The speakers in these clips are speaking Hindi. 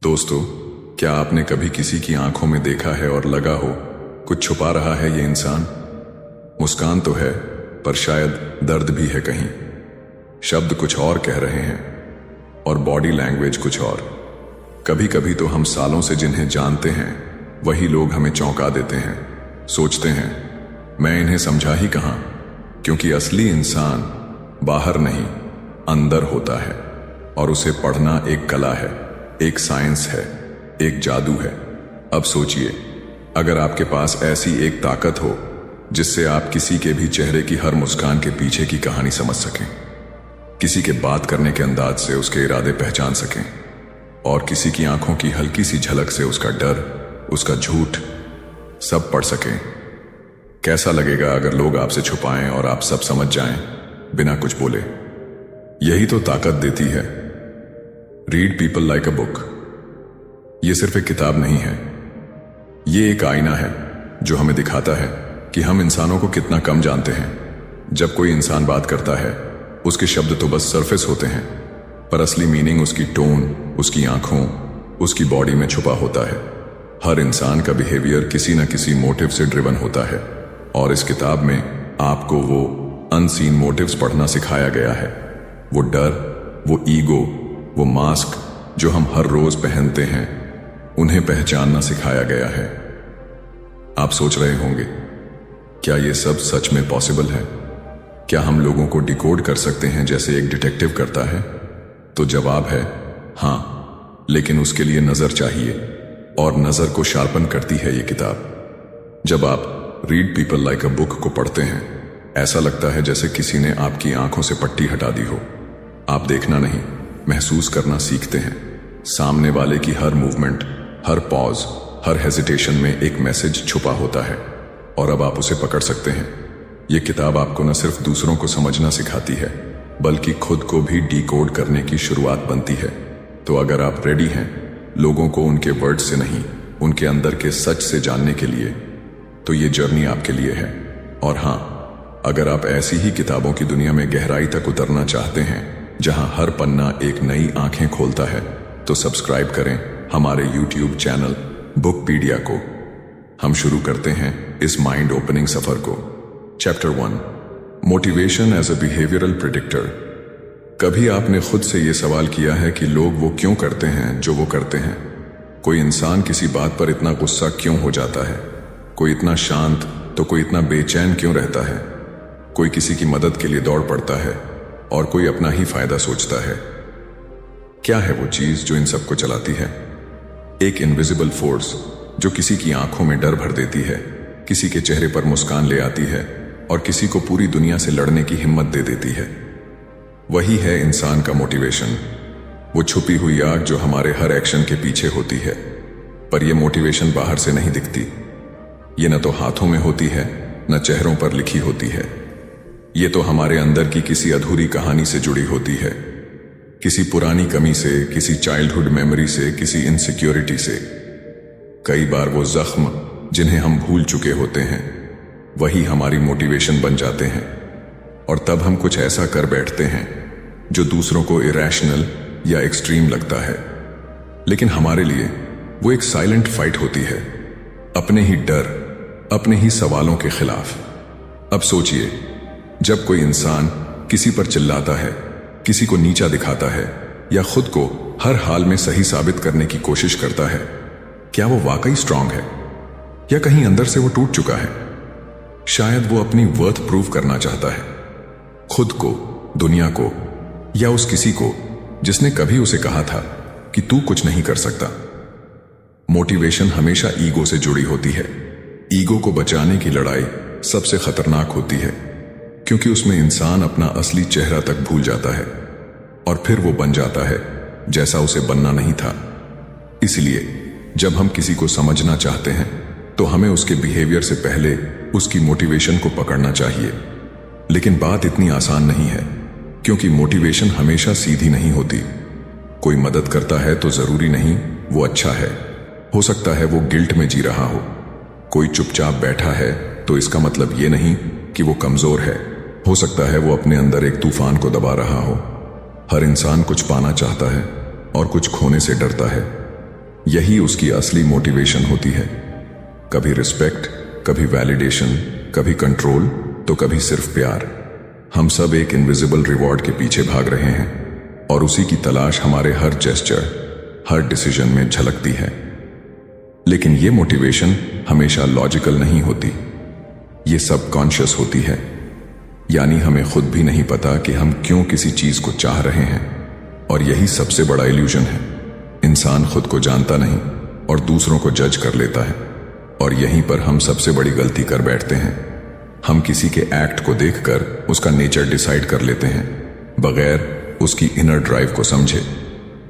दोस्तों, क्या आपने कभी किसी की आंखों में देखा है और लगा हो कुछ छुपा रहा है ये इंसान? मुस्कान तो है, पर शायद दर्द भी है कहीं। शब्द कुछ और कह रहे हैं और बॉडी लैंग्वेज कुछ और। कभी कभी तो हम सालों से जिन्हें जानते हैं वही लोग हमें चौंका देते हैं। सोचते हैं मैं इन्हें समझा ही कहां, क्योंकि असली इंसान बाहर नहीं अंदर होता है और उसे पढ़ना एक कला है, एक साइंस है, एक जादू है। अब सोचिए, अगर आपके पास ऐसी एक ताकत हो जिससे आप किसी के भी चेहरे की हर मुस्कान के पीछे की कहानी समझ सकें, किसी के बात करने के अंदाज से उसके इरादे पहचान सकें और किसी की आंखों की हल्की सी झलक से उसका डर, उसका झूठ सब पढ़ सकें, कैसा लगेगा अगर लोग आपसे छुपाएं और आप सब समझ जाएं बिना कुछ बोले? यही तो ताकत देती है read people like a book. ये सिर्फ एक किताब नहीं है, ये एक आईना है जो हमें दिखाता है कि हम इंसानों को कितना कम जानते हैं। जब कोई इंसान बात करता है, उसके शब्द तो बस सरफेस होते हैं, पर असली मीनिंग उसकी टोन, उसकी आंखों, उसकी बॉडी में छुपा होता है। हर इंसान का बिहेवियर किसी न किसी मोटिव से ड्रिवन होता है और इस किताब में आपको वो अनसीन मोटिव्स पढ़ना सिखाया गया है। वो डर, वो ईगो, वो मास्क जो हम हर रोज पहनते हैं, उन्हें पहचानना सिखाया गया है। आप सोच रहे होंगे, क्या ये सब सच में पॉसिबल है? क्या हम लोगों को डिकोड कर सकते हैं जैसे एक डिटेक्टिव करता है? तो जवाब है हां, लेकिन उसके लिए नजर चाहिए और नजर को शार्पन करती है ये किताब। जब आप read people like a book को पढ़ते हैं, ऐसा लगता है जैसे किसी ने आपकी आंखों से पट्टी हटा दी हो। आप देखना नहीं, महसूस करना सीखते हैं। सामने वाले की हर मूवमेंट, हर पॉज, हर हेजिटेशन में एक मैसेज छुपा होता है और अब आप उसे पकड़ सकते हैं। यह किताब आपको न सिर्फ दूसरों को समझना सिखाती है, बल्कि खुद को भी डिकोड करने की शुरुआत बनती है। तो अगर आप रेडी हैं लोगों को उनके वर्ड से नहीं, उनके अंदर के सच से जानने के लिए, तो ये जर्नी आपके लिए है। और हां, अगर आप ऐसी ही किताबों की दुनिया में गहराई तक उतरना चाहते हैं जहां हर पन्ना एक नई आंखें खोलता है, तो सब्सक्राइब करें हमारे YouTube चैनल बुकपीडिया को। हम शुरू करते हैं इस माइंड ओपनिंग सफर को। Chapter 1, motivation as a behavioural predictor. कभी आपने खुद से यह सवाल किया है कि लोग वो क्यों करते हैं जो वो करते हैं? कोई इंसान किसी बात पर इतना गुस्सा क्यों हो जाता है? कोई इतना शांत तो कोई इतना बेचैन क्यों रहता है? कोई किसी की मदद के लिए दौड़ पड़ता है और कोई अपना ही फायदा सोचता है। क्या है वो चीज जो इन सबको चलाती है? एक इनविजिबल फोर्स जो किसी की आंखों में डर भर देती है, किसी के चेहरे पर मुस्कान ले आती है और किसी को पूरी दुनिया से लड़ने की हिम्मत दे देती है। वही है इंसान का मोटिवेशन, वो छुपी हुई आग जो हमारे हर एक्शन के पीछे होती है। पर यह मोटिवेशन बाहर से नहीं दिखती। ये न तो हाथों में होती है, न चेहरों पर लिखी होती है। ये तो हमारे अंदर की किसी अधूरी कहानी से जुड़ी होती है, किसी पुरानी कमी से, किसी चाइल्डहुड मेमोरी से, किसी इनसिक्योरिटी से। कई बार वो जख्म जिन्हें हम भूल चुके होते हैं वही हमारी मोटिवेशन बन जाते हैं और तब हम कुछ ऐसा कर बैठते हैं जो दूसरों को इरैशनल या एक्सट्रीम लगता है, लेकिन हमारे लिए वो एक साइलेंट फाइट होती है, अपने ही डर, अपने ही सवालों के खिलाफ। अब सोचिए, जब कोई इंसान किसी पर चिल्लाता है, किसी को नीचा दिखाता है या खुद को हर हाल में सही साबित करने की कोशिश करता है, क्या वो वाकई स्ट्रांग है या कहीं अंदर से वो टूट चुका है? शायद वो अपनी वर्थ प्रूव करना चाहता है, खुद को, दुनिया को या उस किसी को जिसने कभी उसे कहा था कि तू कुछ नहीं कर सकता। मोटिवेशन हमेशा ईगो से जुड़ी होती है। ईगो को बचाने की लड़ाई सबसे खतरनाक होती है, क्योंकि उसमें इंसान अपना असली चेहरा तक भूल जाता है और फिर वो बन जाता है जैसा उसे बनना नहीं था। इसलिए जब हम किसी को समझना चाहते हैं तो हमें उसके बिहेवियर से पहले उसकी मोटिवेशन को पकड़ना चाहिए। लेकिन बात इतनी आसान नहीं है, क्योंकि मोटिवेशन हमेशा सीधी नहीं होती। कोई मदद करता है तो जरूरी नहीं वो अच्छा है, हो सकता है वो गिल्ट में जी रहा हो। कोई चुपचाप बैठा है तो इसका मतलब ये नहीं कि वो कमजोर है, हो सकता है वो अपने अंदर एक तूफान को दबा रहा हो। हर इंसान कुछ पाना चाहता है और कुछ खोने से डरता है। यही उसकी असली मोटिवेशन होती है। कभी रिस्पेक्ट, कभी वैलिडेशन, कभी कंट्रोल, तो कभी सिर्फ प्यार। हम सब एक इनविजिबल रिवॉर्ड के पीछे भाग रहे हैं और उसी की तलाश हमारे हर जेस्चर, हर डिसीजन में झलकती है। लेकिन ये मोटिवेशन हमेशा लॉजिकल नहीं होती, ये सबकॉन्शियस होती है। यानी हमें खुद भी नहीं पता कि हम क्यों किसी चीज को चाह रहे हैं। और यही सबसे बड़ा इल्यूजन है। इंसान खुद को जानता नहीं और दूसरों को जज कर लेता है। और यहीं पर हम सबसे बड़ी गलती कर बैठते हैं। हम किसी के एक्ट को देखकर उसका नेचर डिसाइड कर लेते हैं, बगैर उसकी इनर ड्राइव को समझे।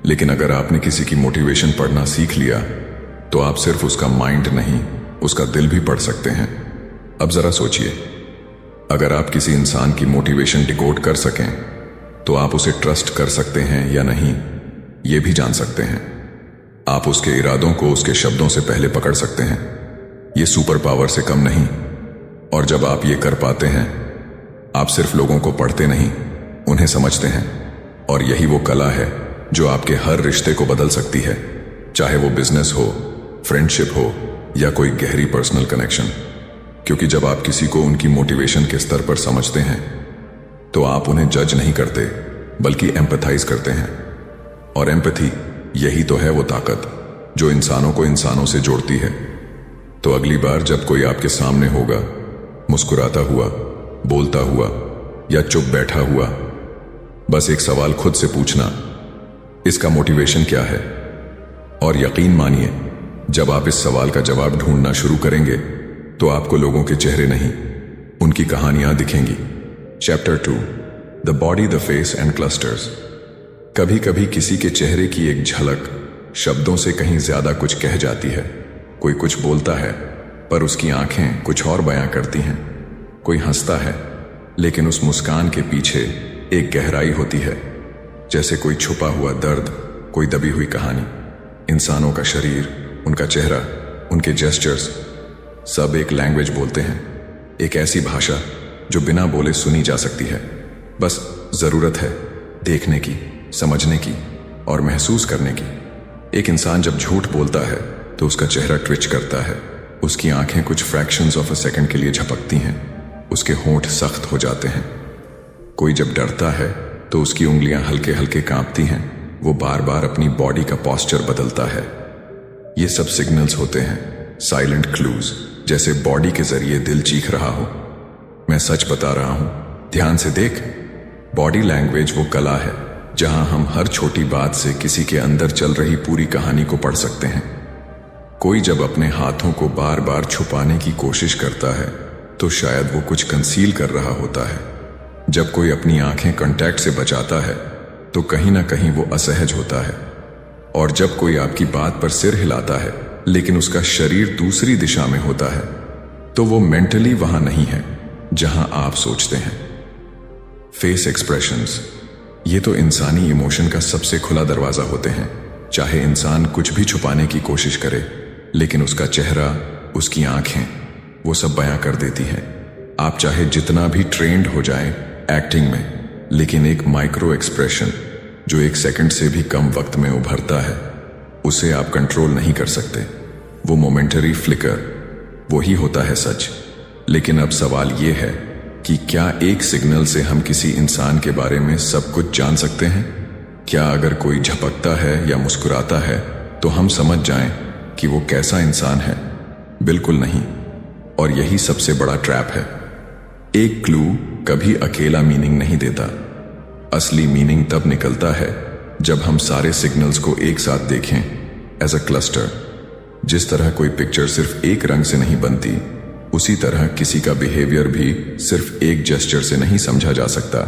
लेकिन अगर आपने किसी की मोटिवेशन पढ़ना सीख लिया, तो आप सिर्फ उसका माइंड नहीं, उसका दिल भी पढ़ सकते हैं। अब जरा सोचिए, अगर आप किसी इंसान की मोटिवेशन डिकोड कर सकें, तो आप उसे ट्रस्ट कर सकते हैं या नहीं, ये भी जान सकते हैं। आप उसके इरादों को उसके शब्दों से पहले पकड़ सकते हैं। ये सुपर पावर से कम नहीं। और जब आप ये कर पाते हैं, आप सिर्फ लोगों को पढ़ते नहीं, उन्हें समझते हैं। और यही वो कला है जो आपके हर रिश्ते को बदल सकती है, चाहे वो बिजनेस हो, फ्रेंडशिप हो या कोई गहरी पर्सनल कनेक्शन। क्योंकि जब आप किसी को उनकी मोटिवेशन के स्तर पर समझते हैं, तो आप उन्हें जज नहीं करते, बल्कि एम्पैथाइज करते हैं। और एम्पैथी, यही तो है वो ताकत जो इंसानों को इंसानों से जोड़ती है। तो अगली बार जब कोई आपके सामने होगा, मुस्कुराता हुआ, बोलता हुआ या चुप बैठा हुआ, बस एक सवाल खुद से पूछना, इसका मोटिवेशन क्या है? और यकीन मानिए, जब आप इस सवाल का जवाब ढूंढना शुरू करेंगे, तो आपको लोगों के चेहरे नहीं, उनकी कहानियां दिखेंगी। Chapter 2, the body, the face and clusters. कभी कभी किसी के चेहरे की एक झलक शब्दों से कहीं ज्यादा कुछ कह जाती है। कोई कुछ बोलता है, पर उसकी आंखें कुछ और बयां करती हैं। कोई हंसता है, लेकिन उस मुस्कान के पीछे एक गहराई होती है, जैसे कोई छुपा हुआ दर्द, कोई दबी हुई कहानी। इंसानों का शरीर, उनका चेहरा, उनके जेस्चर्स, सब एक लैंग्वेज बोलते हैं। एक ऐसी भाषा जो बिना बोले सुनी जा सकती है। बस जरूरत है देखने की, समझने की और महसूस करने की। एक इंसान जब झूठ बोलता है, तो उसका चेहरा ट्विच करता है, उसकी आंखें कुछ फ्रैक्शंस ऑफ अ सेकंड के लिए झपकती हैं, उसके होंठ सख्त हो जाते हैं। कोई जब डरता है, तो उसकी उंगलियां हल्के हल्के कांपती हैं, वो बार बार अपनी बॉडी का पोस्चर बदलता है। ये सब सिग्नल्स होते हैं, साइलेंट क्लूज, जैसे बॉडी के जरिए दिल चीख रहा हो, मैं सच बता रहा हूं, ध्यान से देख। बॉडी लैंग्वेज वो कला है जहां हम हर छोटी बात से किसी के अंदर चल रही पूरी कहानी को पढ़ सकते हैं। कोई जब अपने हाथों को बार बार छुपाने की कोशिश करता है, तो शायद वो कुछ कंसील कर रहा होता है। जब कोई अपनी आंखें कांटेक्ट से बचाता है, तो कहीं ना कहीं वो असहज होता है। और जब कोई आपकी बात पर सिर हिलाता है, लेकिन उसका शरीर दूसरी दिशा में होता है, तो वो मेंटली वहां नहीं है जहां आप सोचते हैं। फेस एक्सप्रेशंस, ये तो इंसानी इमोशन का सबसे खुला दरवाजा होते हैं। चाहे इंसान कुछ भी छुपाने की कोशिश करे, लेकिन उसका चेहरा, उसकी आंखें, वो सब बयां कर देती हैं। आप चाहे जितना भी ट्रेंड हो जाएं एक्टिंग में, लेकिन एक माइक्रो एक्सप्रेशन जो 1 सेकंड से भी कम वक्त में उभरता है, उसे आप कंट्रोल नहीं कर सकते। वो मोमेंटरी फ्लिकर, वो ही होता है सच। लेकिन अब सवाल ये है कि क्या एक सिग्नल से हम किसी इंसान के बारे में सब कुछ जान सकते हैं? क्या अगर कोई झपकता है या मुस्कुराता है, तो हम समझ जाएं कि वो कैसा इंसान है? बिल्कुल नहीं। और यही सबसे बड़ा ट्रैप है। एक क्लू कभी अकेला मीनिंग नहीं देता। असली मीनिंग तब निकलता है जब हम सारे सिग्नल्स को एक साथ देखें एज अ क्लस्टर। जिस तरह कोई पिक्चर सिर्फ एक रंग से नहीं बनती, उसी तरह किसी का बिहेवियर भी सिर्फ एक जेस्चर से नहीं समझा जा सकता।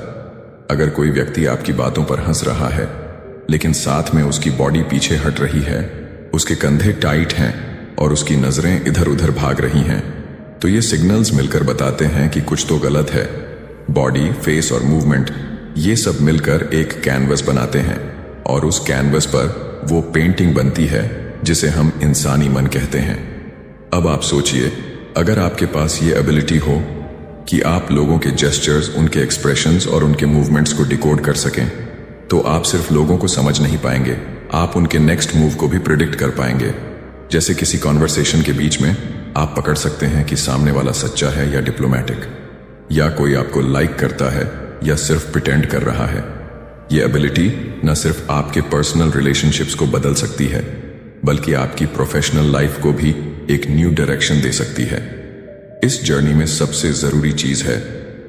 अगर कोई व्यक्ति आपकी बातों पर हंस रहा है, लेकिन साथ में उसकी बॉडी पीछे हट रही है, उसके कंधे टाइट हैं और उसकी नजरें इधर उधर भाग रही हैं, तो ये सिग्नल्स मिलकर बताते हैं कि कुछ तो गलत है। बॉडी, फेस और मूवमेंट, ये सब मिलकर एक कैनवस बनाते हैं, और उस कैनवस पर वो पेंटिंग बनती है जिसे हम इंसानी मन कहते हैं। अब आप सोचिए, अगर आपके पास ये एबिलिटी हो कि आप लोगों के जेस्चर्स, उनके एक्सप्रेशंस और उनके मूवमेंट्स को डिकोड कर सकें, तो आप सिर्फ लोगों को समझ नहीं पाएंगे, आप उनके नेक्स्ट मूव को भी प्रिडिक्ट कर पाएंगे। जैसे किसी कॉन्वर्सेशन के बीच में आप पकड़ सकते हैं कि सामने वाला सच्चा है या डिप्लोमेटिक, या कोई आपको लाइक करता है या सिर्फ प्रिटेंड कर रहा है। ये एबिलिटी न सिर्फ आपके पर्सनल रिलेशनशिप्स को बदल सकती है, बल्कि आपकी प्रोफेशनल लाइफ को भी एक न्यू डायरेक्शन दे सकती है। इस जर्नी में सबसे जरूरी चीज है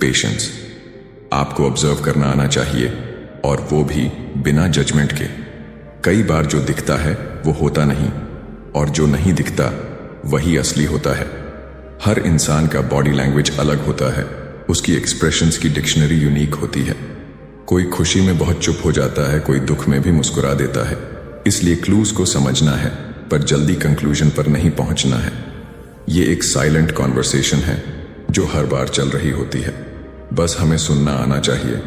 पेशेंस। आपको ऑब्जर्व करना आना चाहिए, और वो भी बिना जजमेंट के। कई बार जो दिखता है वो होता नहीं, और जो नहीं दिखता वही असली होता है। हर इंसान का बॉडी लैंग्वेज अलग होता है, उसकी एक्सप्रेशंस की डिक्शनरी यूनिक होती है। कोई खुशी में बहुत चुप हो जाता है, कोई दुख में भी मुस्कुरा देता है। इसलिए क्लूज को समझना है, पर जल्दी कंक्लूजन पर नहीं पहुंचना है। ये एक साइलेंट कॉन्वर्सेशन है जो हर बार चल रही होती है, बस हमें सुनना आना चाहिए।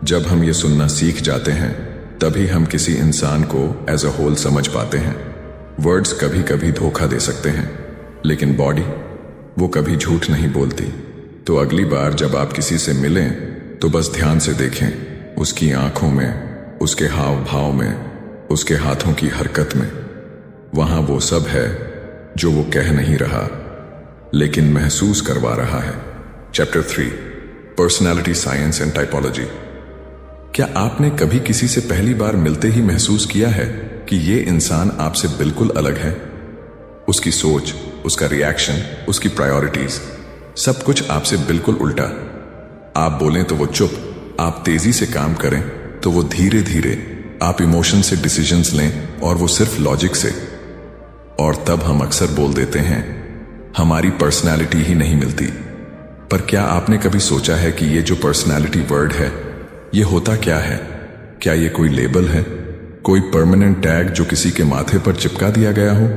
जब हम ये सुनना सीख जाते हैं, तभी हम किसी इंसान को एज अ होल समझ पाते हैं। वर्ड्स कभी कभी धोखा दे सकते हैं, लेकिन बॉडी वो कभी झूठ नहीं बोलती। तो अगली बार जब आप किसी से मिलें, तो बस ध्यान से देखें, उसकी आंखों में, उसके हाव भाव में, उसके हाथों की हरकत में। वहां वो सब है जो वो कह नहीं रहा, लेकिन महसूस करवा रहा है। Chapter 3, personality science and typology. क्या आपने कभी किसी से पहली बार मिलते ही महसूस किया है कि ये इंसान आपसे बिल्कुल अलग है? उसकी सोच, उसका रिएक्शन, उसकी प्रायोरिटीज, सब कुछ आपसे बिल्कुल उल्टा। आप बोलें तो वो चुप, आप तेजी से काम करें तो वो धीरे धीरे, आप इमोशन से डिसीजंस लें और वो सिर्फ लॉजिक से। और तब हम अक्सर बोल देते हैं हमारी पर्सनालिटी ही नहीं मिलती। पर क्या आपने कभी सोचा है कि ये जो पर्सनालिटी वर्ड है, ये होता क्या है? क्या ये कोई लेबल है, कोई परमानेंट टैग जो किसी के माथे पर चिपका दिया गया हो?